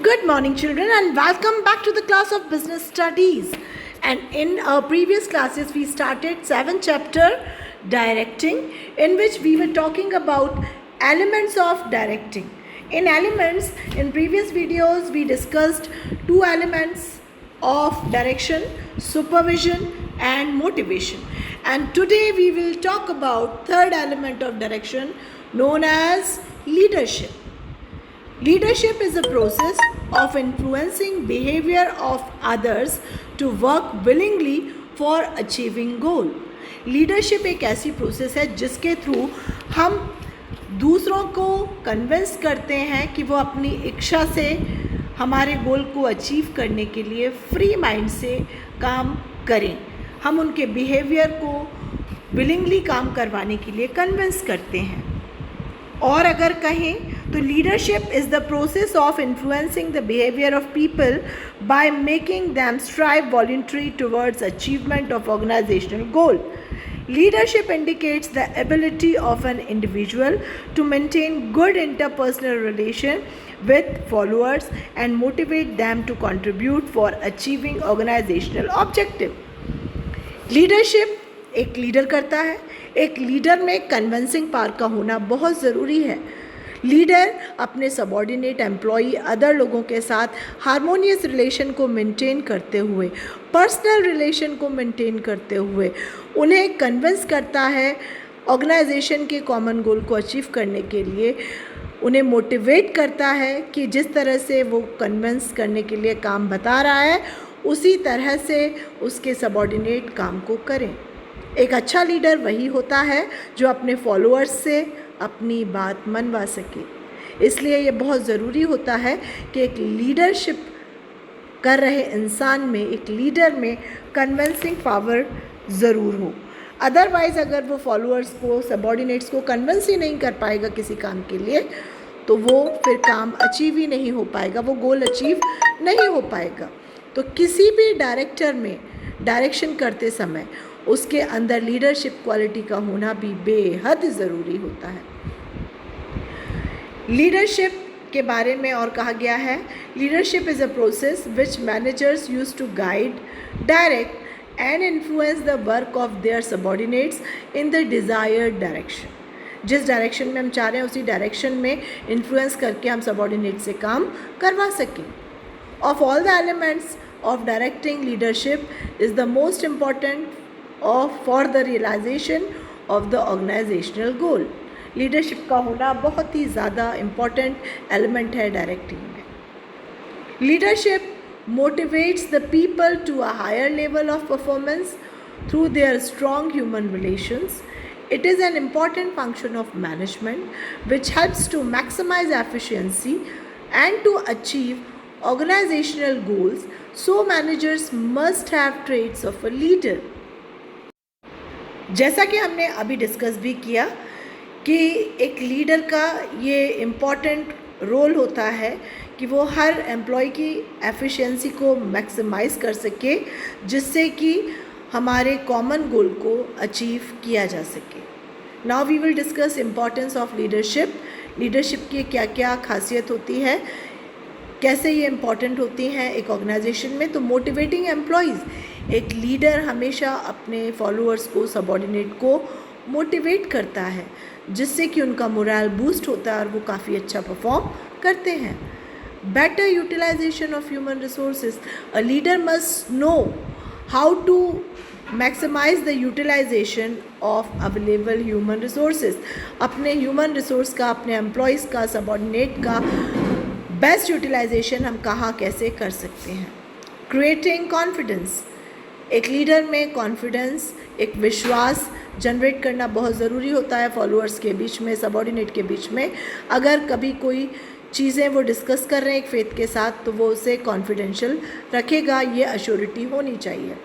Good morning, children, and welcome back to the class of business studies. And in our previous classes, we started 7th chapter directing, in which we were talking about elements of directing. In elements, in previous videos, we discussed two elements of direction: supervision and motivation. And today we will talk about third element of direction, known as leadership. Leadership is a process of influencing behavior of others to work willingly for achieving goal. Leadership एक ऐसी process है जिसके through हम दूसरों को convince करते हैं कि वो अपनी इच्छा से हमारे गोल को अचीव करने के लिए फ्री माइंड से काम करें. हम उनके बिहेवियर को विलिंगली काम करवाने के लिए कन्विंस करते हैं. और अगर कहें तो leadership is the process of influencing the behaviour of people by making them strive voluntary towards achievement of organisational goal. Leadership indicates the ability of an individual to maintain good interpersonal relation with followers and motivate them to contribute for achieving organizational objective. Leadership एक leader करता है. एक leader में convincing power का होना बहुत ज़रूरी है. लीडर अपने सबॉर्डिनेट एम्प्लॉई अदर लोगों के साथ हारमोनियस रिलेशन को मेंटेन करते हुए, पर्सनल रिलेशन को मेंटेन करते हुए उन्हें कन्विंस करता है ऑर्गेनाइजेशन के कॉमन गोल को अचीव करने के लिए. उन्हें मोटिवेट करता है कि जिस तरह से वो कन्विंस करने के लिए काम बता रहा है उसी तरह से उसके सबॉर्डिनेट काम को करें. एक अच्छा लीडर वही होता है जो अपने फॉलोअर्स से अपनी बात मनवा सके. इसलिए ये बहुत ज़रूरी होता है कि एक लीडरशिप कर रहे इंसान में, एक लीडर में कन्विंसिंग पावर ज़रूर हो. अदरवाइज़ अगर वो फॉलोअर्स को, सबॉर्डिनेट्स को कन्विंस ही नहीं कर पाएगा किसी काम के लिए, तो वो फिर काम अचीव ही नहीं हो पाएगा, वो गोल अचीव नहीं हो पाएगा. तो किसी भी डायरेक्टर में डायरेक्शन करते समय उसके अंदर लीडरशिप क्वालिटी का होना भी बेहद ज़रूरी होता है. लीडरशिप के बारे में और कहा गया है, leadership is a process which managers use to guide, direct and influence the work of their subordinates in the desired direction. जिस डायरेक्शन में हम चाह रहे हैं उसी डायरेक्शन में इन्फ्लुएंस करके हम सबॉर्डिनेट से काम करवा सकें. Of all the elements of directing, leadership is the most important for the realization of the organizational goal. Leadership का होना बहुत ही ज़्यादा इम्पॉर्टेंट एलिमेंट है डायरेक्टिंग में. Leadership motivates the people to a higher level of performance through their strong human relations. It is an important function of management which helps to maximize efficiency and to achieve organizational goals. So managers must have traits of a leader. जैसा कि हमने अभी discuss भी किया कि एक leader का ये इम्पॉर्टेंट रोल होता है कि वो हर एम्प्लॉय की एफिशिएंसी को मैक्सिमाइज कर सके जिससे कि हमारे कॉमन गोल को अचीव किया जा सके. Now we will discuss importance of leadership. Leadership की क्या क्या खासियत होती है, कैसे ये इम्पॉर्टेंट होती हैं एक ऑर्गेनाइजेशन में. तो मोटिवेटिंग एम्प्लॉयज़, एक लीडर हमेशा अपने फॉलोअर्स को, सबॉर्डिनेट को मोटिवेट करता है जिससे कि उनका मोरल बूस्ट होता है और वो काफ़ी अच्छा परफॉर्म करते हैं. Better utilisation of human resources, a leader must know how to maximise the utilisation of available human resources. अपने ह्यूमन रिसोर्स का, अपने एम्प्लॉयज़ का, सबॉर्डिनेट का बेस्ट यूटिलाइजेशन हम कहाँ कैसे कर सकते हैं. क्रिएटिंग कॉन्फिडेंस, एक लीडर में कॉन्फिडेंस, एक विश्वास जनरेट करना बहुत ज़रूरी होता है फॉलोअर्स के बीच में, सबॉर्डिनेट के बीच में. अगर कभी कोई चीज़ें वो डिस्कस कर रहे हैं एक फेथ के साथ तो वो उसे कॉन्फिडेंशियल रखेगा, ये अश्योरिटी होनी चाहिए.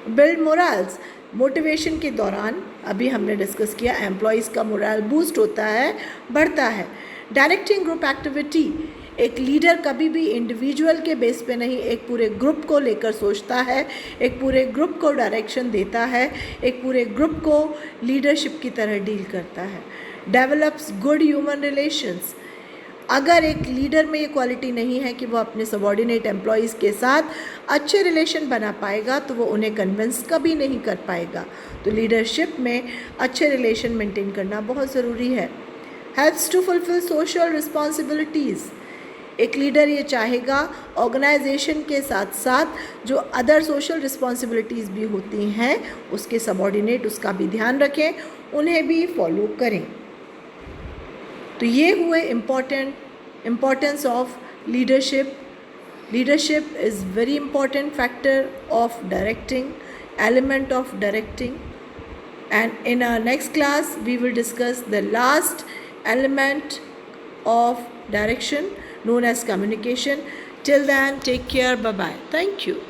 बिल्ड मोरल्स, मोटिवेशन के दौरान अभी हमने डिस्कस किया एम्प्लॉयज़ का मोरल बूस्ट होता है, बढ़ता है. डायरेक्टिंग ग्रुप एक्टिविटी, एक लीडर कभी भी इंडिविजुअल के बेस पे नहीं, एक पूरे ग्रुप को लेकर सोचता है, एक पूरे ग्रुप को डायरेक्शन देता है, एक पूरे ग्रुप को लीडरशिप की तरह डील करता है. डेवलप्स गुड ह्यूमन रिलेशंस, अगर एक लीडर में ये क्वालिटी नहीं है कि वो अपने सबॉर्डिनेट एम्प्लॉयज़ के साथ अच्छे रिलेशन बना पाएगा, तो वो उन्हें कन्विंस कभी नहीं कर पाएगा। तो लीडरशिप में अच्छे रिलेशन मेंटेन करना बहुत ज़रूरी है। Helps to fulfil social responsibilities. एक लीडर ये चाहेगा ऑर्गेनाइजेशन के साथ साथ जो अदर सोशल रिस्पॉन्सिबिलिटीज़ भी होती हैं उसके सबॉर्डिनेट उसका भी ध्यान रखें, उन्हें भी फॉलो करें। तो ये हुए importance of leadership. Leadership is very important factor of directing, element of directing, and in our next class we will discuss the last element of direction known as communication. Till then, take care. Bye bye. Thank you.